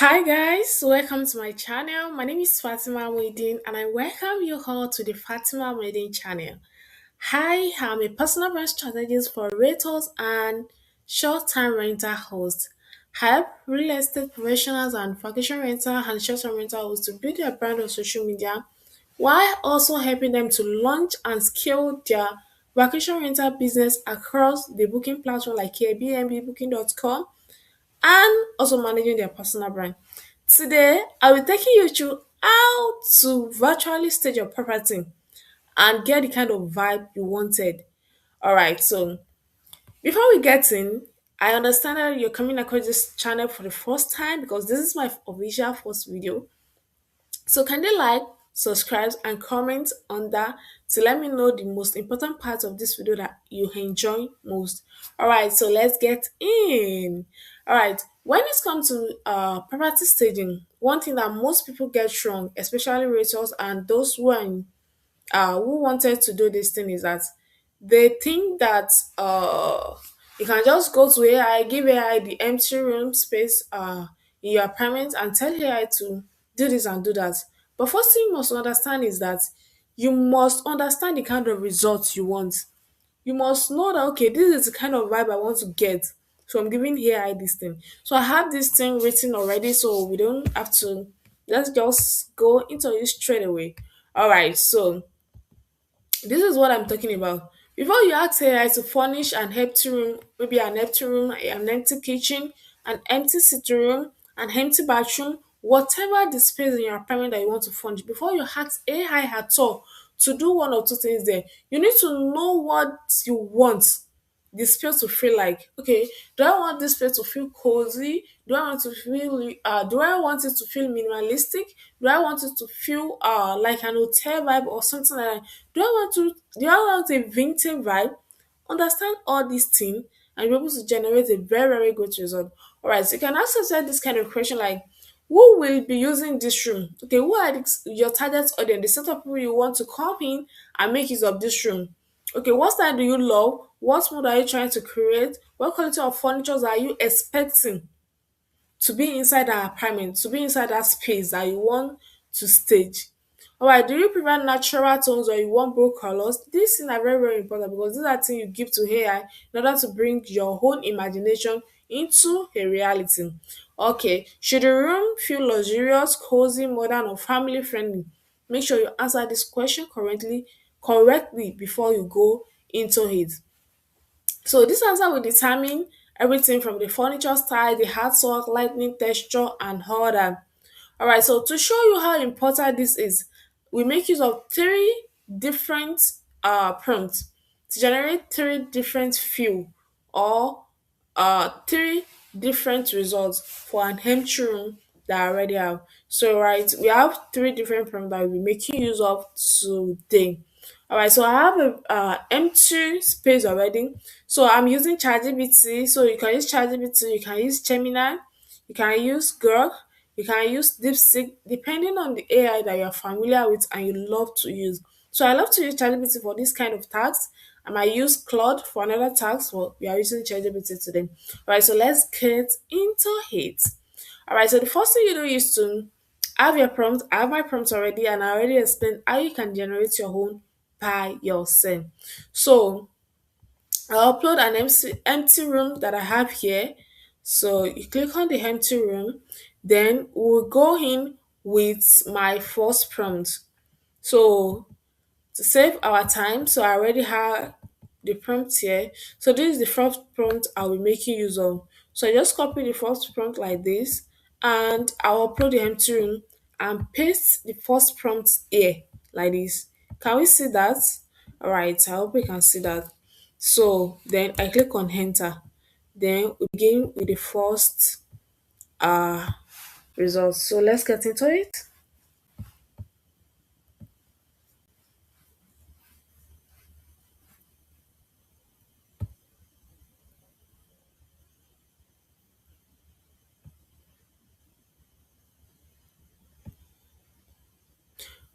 Hi guys, welcome to my channel. My name is Fatima Muidin and I welcome you all to the Fatima Muidin channel. Hi, I'm a personal brand strategist for rentals and short-term rental hosts. I help real estate professionals and vacation rental and short-term rental hosts to build their brand on social media while also helping them to launch and scale their vacation rental business across the booking platform like Airbnb, Booking.com and also managing their personal brand. Today, I will take you through how to virtually stage your property and get the kind of vibe you wanted. All right, so before we get in, I understand that you're coming across this channel for the first time because this is my official first video. So can they like, subscribe, and comment under to let me know the most important part of this video that you enjoy most. Alright, so let's get in. Alright, when it comes to property staging, one thing that most people get wrong, especially realtors and those who wanted to do this thing is that they think that you can just go to AI, give AI the empty room space in your apartment and tell AI to do this and do that. But first thing you must understand is that you must understand the kind of results you want. You must know that okay, this is the kind of vibe I want to get. So I'm giving AI this thing. So I have this thing written already, so we don't have to let's just go into it straight away. All right, so this is what I'm talking about. Before you ask AI to furnish an empty room, maybe an empty room, an empty kitchen, an empty sitting room, an empty bathroom, whatever the space in your apartment that you want to furnish, before you ask AI at all to do one or two things there, you need to know what you want the space to feel like. Okay, do I want this space to feel cozy? Do I want it to feel minimalistic? Do I want it to feel like an hotel vibe or something like that? Do I want a vintage vibe? Understand all these things and be able to generate a very, very good result. Alright, so you can ask yourself this kind of question like who will be using this room? Okay, who are your target audience, the set of people you want to come in and make use of this room? Okay, what style do you love? What mood are you trying to create? What quality of furniture are you expecting to be inside that apartment, to be inside that space that you want to stage? Alright, do you prefer natural tones or you want bold colors? These things are very, very important because these are things you give to AI in order to bring your own imagination into a reality. Okay, should the room feel luxurious, cozy, modern, or family friendly? Make sure you answer this question correctly before you go into it. So this answer will determine everything from the furniture style, the artwork, lighting, texture, and all that. Alright, so to show you how important this is, we make use of three different prompts to generate three different feel or three different results for an empty room that I already have. So right, we have three different prompts that we'll be making use of today. Alright, so I have a empty space already. So I'm using ChatGPT. So you can use ChatGPT, you can use Gemini, you can use Grok, you can use DeepSeek, depending on the AI that you're familiar with and you love to use. So I love to use ChatGPT for this kind of tasks. I might use Claude for another task, but we are using ChatGPT today. Alright, so let's get into it. Alright, so the first thing you do is to have your prompt. I have my prompt already, and I already explained how you can generate your own by yourself. So I'll upload an empty room that I have here. So you click on the empty room, then we'll go in with my first prompt. So to save our time, so I already have the prompt here. So this is the first prompt I'll be making use of. So I just copy the first prompt like this and I'll upload the empty room and paste the first prompt here like this. Can we see that? Alright, I hope we can see that. So then I click on enter. Then we begin with the first uh result. So let's get into it.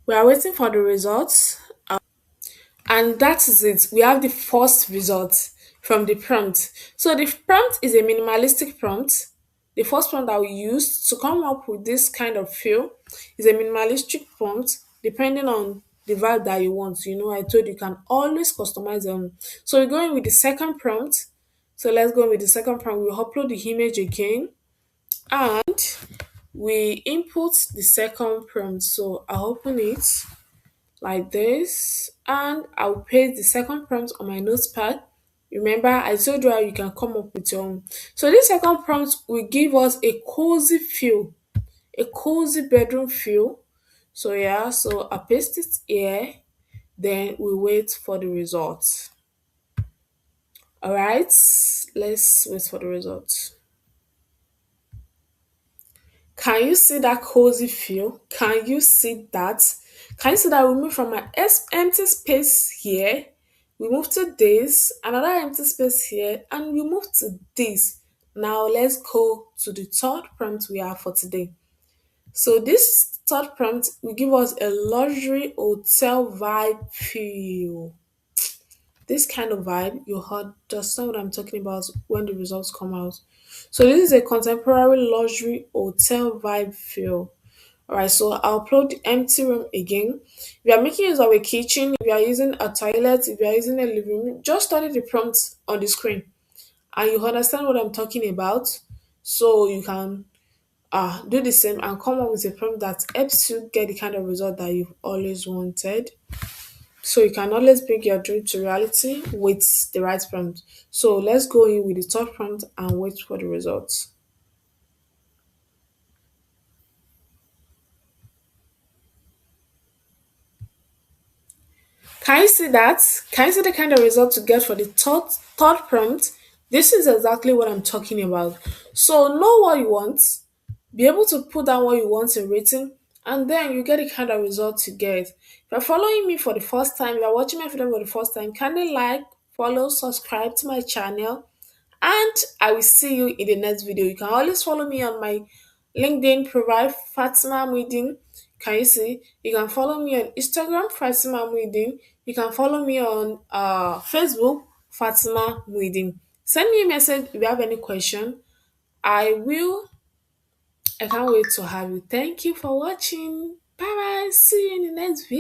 We are waiting for the results. And that is it. We have the first result from the prompt. So the prompt is a minimalistic prompt. The first prompt that we used to come up with this kind of feel is a minimalistic prompt, depending on the vibe that you want. I told you can always customize them. So we're going with the second prompt. So let's go with the second prompt. We'll upload the image again and we input the second prompt. So I'll open it like this and I'll paste the second prompt on my notepad. Remember, I told you how you can come up with your own. So this second prompt will give us a cozy feel, a cozy bedroom feel. So yeah, so I paste it here, then we wait for the results. All right, let's wait for the results. Can you see that cozy feel? Can you see that? Can you see that we move from an empty space here? We move to this, another empty space here, and we move to this. Now let's go to the third prompt we have for today. So this third prompt will give us a luxury hotel vibe feel. This kind of vibe you heard just know what I'm talking about when the results come out. So this is a contemporary luxury hotel vibe feel. Alright, so I'll upload the empty room again. If you are making use of a kitchen, if you are using a toilet, if you are using a living room, just study the prompts on the screen and you understand what I'm talking about. So you can do the same and come up with a prompt that helps you get the kind of result that you've always wanted. So you can always bring your dream to reality with the right prompt. So let's go in with the third prompt and wait for the results. Can you see that? Can you see the kind of result to get for the third prompt? This is exactly what I'm talking about. So know what you want, be able to put down what you want in written, and then you get the kind of result you get. If you're following me for the first time, you're watching my video for the first time, kindly like, follow, subscribe to my channel, and I will see you in the next video. You can always follow me on my LinkedIn profile, Fatima Muidin. Can you see? You can follow me on Instagram, Fatima Muidin. You can follow me on Facebook, Fatima Muidin. Send me a message if you have any question. I will. I can't wait to have you. Thank you for watching. Bye bye. See you in the next video.